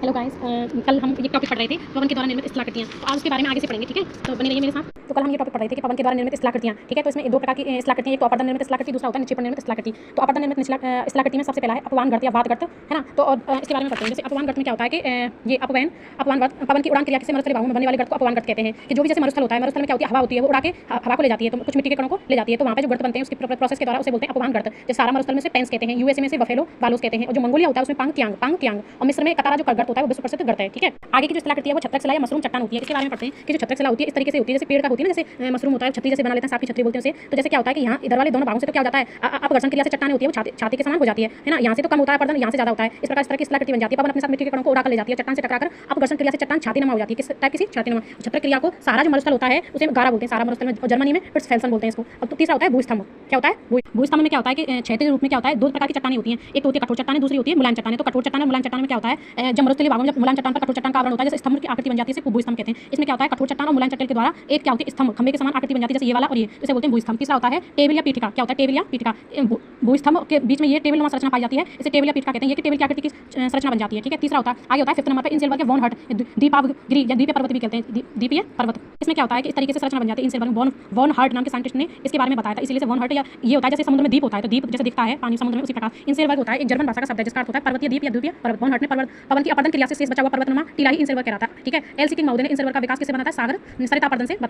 Hello guys, कल हम ये टॉपिक पढ़ रहे थे पवन के द्वारा निर्मित स्थलाकृतियाँ। तो आज उसके बारे में आगे से पढ़ेंगे, ठीक है। तो बने रहिए मेरे साथ। तो कल हम ये टॉपिक पढ़ रहे थे कि पवन के द्वारा निर्मित स्थलाकृतियाँ, ठीक है। तो इसमें दो प्रकार की स्थलाकृतियाँ, एक तो अपर्दन निर्मित स्थलाकृति, दूसरा होता है निक्षेपण निर्मित स्थलाकृति। तो अपर्दन निर्मित स्थलाकृति में सबसे पहला है अपवान गर्त या वात गर्त, है ना। तो इसके बारे में पढ़ते हैं। जैसे अपवान गर्त में क्या होता है कि ये अपवान गर्त पवन की उड़ान क्रिया से मरुस्थलीय भागों में बनने वाले गर्त को अपवान गर्त कहते हैं। कि जो भी जैसे मरुस्थल होता है, मरुस्थल में क्या होती है, हवा होती है, वो उड़ा के हवा को ले जाती है, तो कुछ मिट्टी के कणों को ले जाती है। तो वहाँ पे जो गर्त बनते हैं उसकी प्रोसेस के द्वारा उसे बोलते हैं अपवान गर्त। जैसे सारा मरुस्थल में से पेंस कहते हैं, यूएसए में से बफेलो बालोस कहते हैं, और जो मंगोलिया होता है उसमें पांगत्यांग, और मिस्र में कतारा जो गर्त होता है वो विश्व प्रसिद्ध गर्त है, ठीक है। आगे की जो स्थलाकृति है वो छत्रक शिला या मशरूम चट्टान होती है। इसके बारे में पढ़ते हैं कि जो छत्रक शिला होती है इस तरीके से होती है, जैसे पेड़ का होती है ना, जैसे मशरूम होता है, छतरी जैसे बना लेते हैं, सांप की छतरी बोलते हैं उसे। तो जैसे क्या होता है कि यहाँ इधर वाले दोनों भागों से तो क्या हो जाता है, अपघर्षण क्रिया से चट्टान होती है वो छाती के समान हो जाती है ना। यहाँ से तो कम होता है पर्दन, यहाँ से ज्यादा होता है। इस प्रकार इस तरह की स्थलाकृति बन जाती है। पवन अपने साथ मिट्टी के कणों को उड़ाकर ले जाती है, चट्टान से टकराकर अपघर्षण क्रिया से चट्टान छाती नमा हो जाती है। किस टाइप की छाती नमा। छत्रक क्रिया को सारा जो मरुस्थल होता है उसे गारा बोलते हैं, सारा मरुस्थल में, और जर्मनी में फिट्सफेल्सन बोलते हैं इसको। अब तो तीसरा होता है भूस्तंभ। क्या होता है भूस्तंभ में क्या होता है कि क्षैतिज रूप में क्या होता है, दो प्रकार की चट्टानें होती हैं। एक तो होती है कठोर चट्टानें, दूसरी होती है मुलायम चट्टानें। तो कठोर चट्टान और मुलायम चट्टान में क्या होता है, जब मरुस्थलीय भागों में जब मुलायम चट्टान पर कठोर चट्टान का आवरण होता है, जैसे स्तंभ की आकृति बन जाती है, इसे भूस्तंभ कहते हैं। इसमें क्या होता है, कठोर चट्टान और मुलायम चट्टान के द्वारा एक क्या होती है, स्तंभ खंबे के समान आकृति बन जाती है, जैसे ये वाला और ये, इसे बोलते हैं भूस्तंभ। तीसरा होता है टेबल या पीठिका। क्या होता है टेबल या पीठिका। भूस्तंभ के बीच में ये टेबल नुमा संरचना पाई जाती है, इसे टेबल या पीठिका कहते हैं। ये टेबल की आकृति की संरचना बन जाती है, ठीक है। तीसरा होता है आगे होता है फिफ्थ नंबर पे इन सिल्वर के वॉन हट, दीपावगिरी या द्वीपीय पर्वत भी कहते हैं, द्वीपीय पर्वत। इसमें क्या होता है कि इस तरीके से संरचना बन जाती है। इन सिल्वर वॉन हर्ट नाम के साइंटिस्ट ने इसके बारे में बताया था, इसलिए से वॉन हर्ट या ये होता है जैसे समुद्र में द्वीप होता है, तो द्वीप जैसे दिखता है पानी समुद्र में, उसी प्रकार इन सिल्वर होता है एक जर्मन भाषा का शब्द है जिसका अर्थ होता है पर्वतीय द्वीप या द्वीपीय पर्वत। वॉन हर्ट ने पवन की अपरदन क्रिया से शेष बचा हुआ पर्वतनुमा टीला ही इन सिल्वर कह रहा था, ठीक है। एल सी किंग महोदय ने इन सिल्वर का विकास किससे बना था, सागर सरिता पर्दन से बताया।